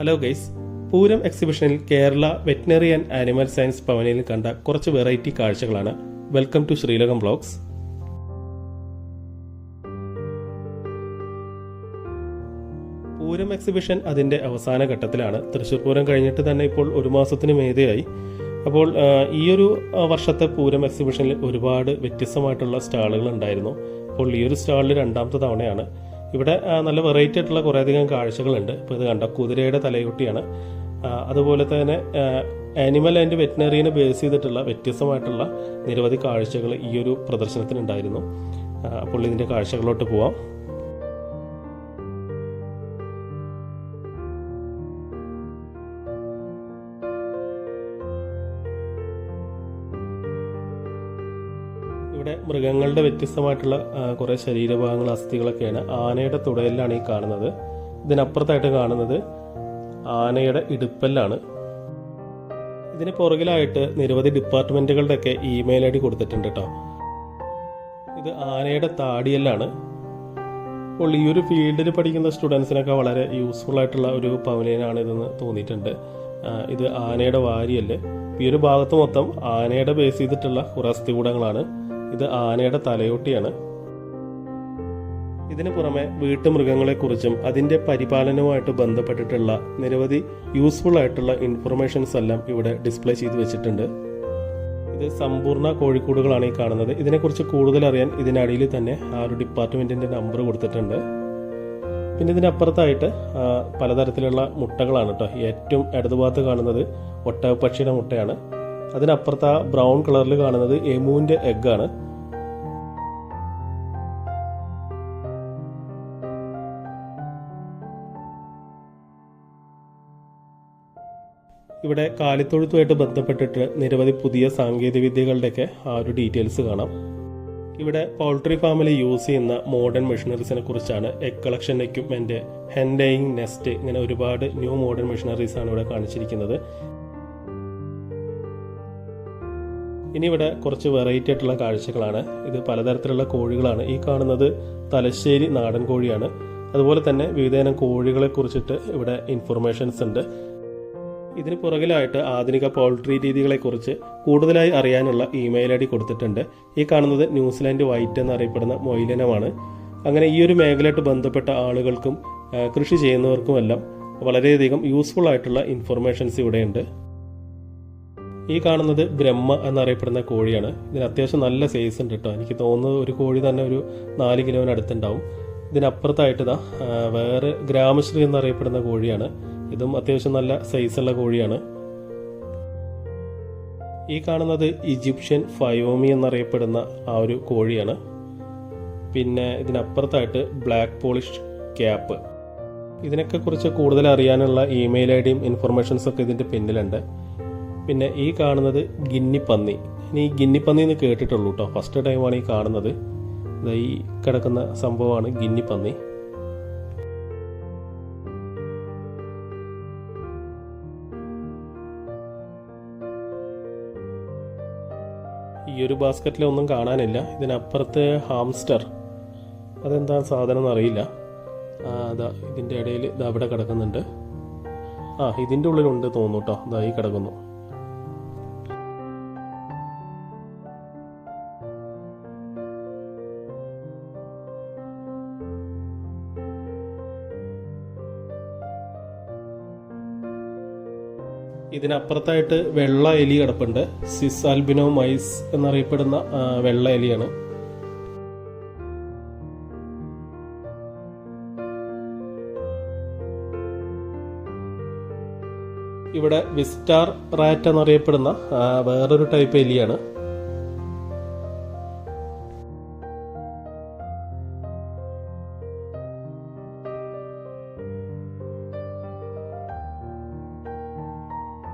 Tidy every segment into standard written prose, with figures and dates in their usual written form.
Hello guys, Pooram എക്സിബിഷനിൽ Kerala veterinary and animal science ഭവനിൽ കണ്ട കുറച്ച് വെറൈറ്റി കാഴ്ചകളാണ്. Welcome to Sreelakam vlogs. Pooram exhibition അതിൻ്റെ അവസാന ഘട്ടത്തിലാണ്. തൃശ്ശൂർ പൂരം കഴിഞ്ഞിട്ട് തന്നെ ഇപ്പോൾ ഒരു മാസത്തിന് മേതെയായി. അപ്പോൾ ഈ ഒരു വർഷത്തെ പൂരം എക്സിബിഷനിൽ ഒരുപാട് വ്യത്യസ്തമായിട്ടുള്ള സ്റ്റാളുകൾ ഉണ്ടായിരുന്നു. അപ്പോൾ ഈ ഒരു സ്റ്റാളിൽ രണ്ടാമത്തെ തവണയാണ്. ഇവിടെ നല്ല വെറൈറ്റി ആയിട്ടുള്ള കുറേയധികം കാഴ്ചകളുണ്ട്. ഇപ്പോൾ ഇത് കണ്ട കുതിരയുടെ തലയൊട്ടിയാണ്. അതുപോലെ തന്നെ ആനിമൽ ആൻഡ് വെറ്റിനറിനെ ബേസ് ചെയ്തിട്ടുള്ള വ്യത്യസ്തമായിട്ടുള്ള നിരവധി കാഴ്ചകൾ ഈ ഒരു പ്രദർശനത്തിനുണ്ടായിരുന്നു. അപ്പോൾ ഇതിൻ്റെ കാഴ്ചകളിലോട്ട് പോവാം. ഇവിടെ മൃഗങ്ങളുടെ വ്യത്യസ്തമായിട്ടുള്ള കുറേ ശരീരഭാഗങ്ങൾ, അസ്ഥികളൊക്കെയാണ്. ആനയുടെ തുടയിലാണ് ഈ കാണുന്നത്. ഇതിനപ്പുറത്തായിട്ട് കാണുന്നത് ആനയുടെ ഇടുപ്പല്ലാണ്. ഇതിന് പുറകിലായിട്ട് നിരവധി ഡിപ്പാർട്ട്മെന്റുകളുടെയൊക്കെ ഇമെയിൽ ഐ ഡി കൊടുത്തിട്ടുണ്ട് കേട്ടോ. ഇത് ആനയുടെ താടിയല്ലാണ്. അപ്പോൾ ഈ ഒരു ഫീൽഡിൽ പഠിക്കുന്ന സ്റ്റുഡൻസിനൊക്കെ വളരെ യൂസ്ഫുൾ ആയിട്ടുള്ള ഒരു പവലിയനാണ് ഇതെന്ന് തോന്നിയിട്ടുണ്ട്. ഇത് ആനയുടെ വാരിയല്ല്. ഈ ഒരു ഭാഗത്ത് മൊത്തം ആനയുടെ ബേസ് ചെയ്തിട്ടുള്ള കുറേ അസ്ഥികൂടങ്ങളാണ്. ഇത് ആനയുടെ തലയോട്ടിയാണ്. ഇതിനു പുറമെ വീട്ടുമൃഗങ്ങളെക്കുറിച്ചും അതിൻ്റെ പരിപാലനവുമായിട്ട് ബന്ധപ്പെട്ടിട്ടുള്ള നിരവധി യൂസ്ഫുൾ ആയിട്ടുള്ള ഇൻഫർമേഷൻസ് എല്ലാം ഇവിടെ ഡിസ്പ്ലേ ചെയ്ത് വെച്ചിട്ടുണ്ട്. ഇത് സമ്പൂർണ്ണ കോഴിക്കൂടുകളാണ് ഈ കാണുന്നത്. ഇതിനെക്കുറിച്ച് കൂടുതൽ അറിയാൻ ഇതിനടിയിൽ തന്നെ ആ ഒരു ഡിപ്പാർട്ട്മെൻറ്റിൻ്റെ നമ്പർ കൊടുത്തിട്ടുണ്ട്. പിന്നെ ഇതിനപ്പുറത്തായിട്ട് പലതരത്തിലുള്ള മുട്ടകളാണ് കേട്ടോ. ഏറ്റവും ഇടതുഭാഗത്ത് കാണുന്നത് ഒട്ടകപ്പക്ഷിയുടെ മുട്ടയാണ്. അതിനപ്പുറത്ത് ആ ബ്രൗൺ കളറിൽ കാണുന്നത് എമുവിൻ്റെ എഗ്ഗാണ്. ഇവിടെ കാലിത്തൊഴുത്തുമായിട്ട് ബന്ധപ്പെട്ടിട്ട് നിരവധി പുതിയ സാങ്കേതിക വിദ്യകളുടെയൊക്കെ ആ ഒരു ഡീറ്റെയിൽസ് കാണാം. ഇവിടെ പൗൾട്രി ഫാമിൽ യൂസ് ചെയ്യുന്ന മോഡേൺ മെഷീനറീസിനെ കുറിച്ചാണ്. എഗ് കളക്ഷൻ എക്യുപ്മെൻറ്റ്, ഹെൻ ഡേയിങ് നെസ്റ്റ്, ഇങ്ങനെ ഒരുപാട് ന്യൂ മോഡേൺ മെഷീനറീസ് ആണ് ഇവിടെ കാണിച്ചിരിക്കുന്നത്. ഇനി ഇവിടെ കുറച്ച് വെറൈറ്റി ആയിട്ടുള്ള കാഴ്ചകളാണ്. ഇത് പലതരത്തിലുള്ള കോഴികളാണ്. ഈ കാണുന്നത് തലശ്ശേരി നാടൻ കോഴിയാണ്. അതുപോലെ തന്നെ വിവിധയിനം കോഴികളെ കുറിച്ചിട്ട് ഇവിടെ ഇൻഫർമേഷൻസ് ഉണ്ട്. ഇതിന് പുറകിലായിട്ട് ആധുനിക പൗൾട്രി രീതികളെക്കുറിച്ച് കൂടുതലായി അറിയാനുള്ള ഇമെയിൽ ഐ ഡി കൊടുത്തിട്ടുണ്ട്. ഈ കാണുന്നത് ന്യൂസിലാൻഡ് വൈറ്റ് എന്നറിയപ്പെടുന്ന മൊയിലിനമാണ്. അങ്ങനെ ഈ ഒരു മേഖലയായിട്ട് ബന്ധപ്പെട്ട ആളുകൾക്കും കൃഷി ചെയ്യുന്നവർക്കുമെല്ലാം വളരെയധികം യൂസ്ഫുൾ ആയിട്ടുള്ള ഇൻഫർമേഷൻസ് ഇവിടെയുണ്ട്. ഈ കാണുന്നത് ബ്രഹ്മ എന്നറിയപ്പെടുന്ന കോഴിയാണ്. ഇതിന് അത്യാവശ്യം നല്ല സൈസ് ഉണ്ട് കേട്ടോ. എനിക്ക് തോന്നുന്നത് ഒരു കോഴി തന്നെ ഒരു 4 കിലോനടുത്തുണ്ടാവും. ഇതിനപ്പുറത്തായിട്ട് ഇതാ വേറെ ഗ്രാമശ്രീ എന്നറിയപ്പെടുന്ന കോഴിയാണ്. ഇതും അത്യാവശ്യം നല്ല സൈസുള്ള കോഴിയാണ്. ഈ കാണുന്നത് ഈജിപ്ഷ്യൻ ഫയോമി എന്നറിയപ്പെടുന്ന ആ ഒരു കോഴിയാണ്. പിന്നെ ഇതിനപ്പുറത്തായിട്ട് ബ്ലാക്ക് പോളിഷ് ക്യാപ്പ്. ഇതിനൊക്കെ കുറിച്ച് കൂടുതൽ അറിയാനുള്ള ഇമെയിൽ ഐ ഡിയും ഇൻഫർമേഷൻസ് ഒക്കെ ഇതിൻ്റെ പിന്നിലുണ്ട്. പിന്നെ ഈ കാണുന്നത് ഗിന്നിപ്പന്നി. ഇനി ഈ ഗിന്നിപ്പന്നി എന്ന് കേട്ടിട്ടുള്ളൂ കേട്ടോ. ഫസ്റ്റ് ടൈമാണ് ഈ കാണുന്നത്. ഈ കിടക്കുന്ന സംഭവമാണ് ഗിന്നിപ്പന്നി. ഈ ഒരു ബാസ്ക്കറ്റിലൊന്നും കാണാനില്ല. ഇതിനപ്പുറത്ത് ഹാംസ്റ്റർ, അതെന്താ സാധനം എന്നറിയില്ല. അതാ ഇതിൻ്റെ ഇടയിൽ ഇത് അവിടെ കിടക്കുന്നുണ്ട്. ഇതിൻ്റെ ഉള്ളിലുണ്ട് തോന്നുന്നു കേട്ടോ. ഇതായി കിടക്കുന്നു. ഇതിനപ്പുറത്തായിട്ട് വെള്ള എലി കിടപ്പുണ്ട്. സിസ് ആൽബിനോ മൈസ് എന്നറിയപ്പെടുന്ന വെള്ള എലിയാണ്. ഇവിടെ വിസ്റ്റാർ റാറ്റ് എന്നറിയപ്പെടുന്ന വേറൊരു ടൈപ്പ് എലിയാണ്.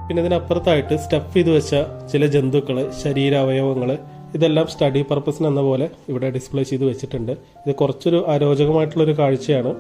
പിന്നെ ഇതിനപ്പുറത്തായിട്ട് സ്റ്റഫ് ചെയ്ത് വെച്ച ചില ജന്തുക്കൾ, ശരീരാവയവങ്ങൾ, ഇതെല്ലാം സ്റ്റഡി പർപ്പസിന് എന്ന പോലെ ഇവിടെ ഡിസ്പ്ലേ ചെയ്ത് വെച്ചിട്ടുണ്ട്. ഇത് കുറച്ചൊരു അരോചകമായിട്ടുള്ളൊരു കാഴ്ചയാണ്.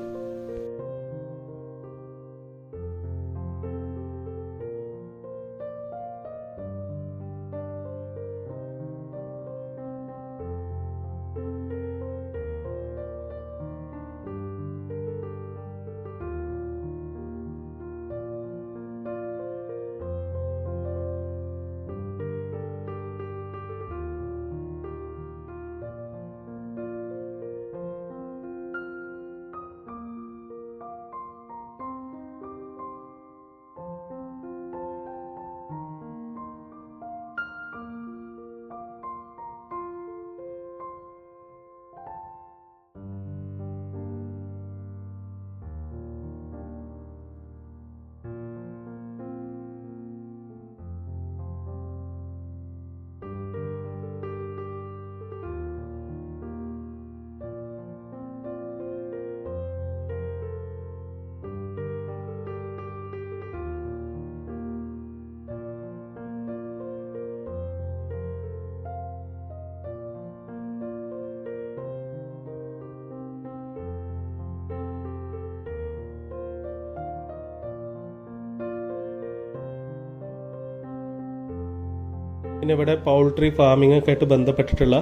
പിന്നെ ഇവിടെ പൗൾട്രി ഫാമിംഗ് ഒക്കെ ആയിട്ട് ബന്ധപ്പെട്ടിട്ടുള്ള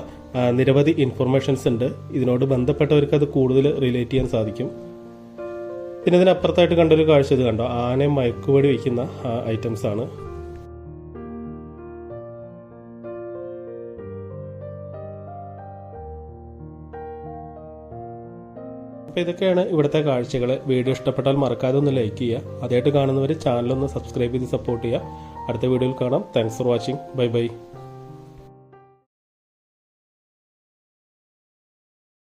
നിരവധി ഇൻഫർമേഷൻസ് ഉണ്ട്. ഇതിനോട് ബന്ധപ്പെട്ടവർക്ക് അത് കൂടുതൽ റിലേറ്റ് ചെയ്യാൻ സാധിക്കും. പിന്നെ ഇതിനപ്പുറത്തായിട്ട് കണ്ടൊരു കാഴ്ച ഇത് കണ്ടോ, ആനയെ മയക്കുവെടി വയ്ക്കുന്ന ഐറ്റംസ് ആണ്. അപ്പോൾ ഇതൊക്കെയാണ് ഇവിടുത്തെ കാഴ്ചകൾ. വീഡിയോ ഇഷ്ടപ്പെട്ടാൽ മറക്കാതെ ഒന്ന് ലൈക്ക് ചെയ്യുക. ആദ്യമായിട്ട് കാണുന്നവർ ചാനലൊന്ന് സബ്സ്ക്രൈബ് ചെയ്ത് സപ്പോർട്ട് ചെയ്യുക. അടുത്ത വീഡിയോയിൽ കാണാം. Thanks for watching. Bye bye.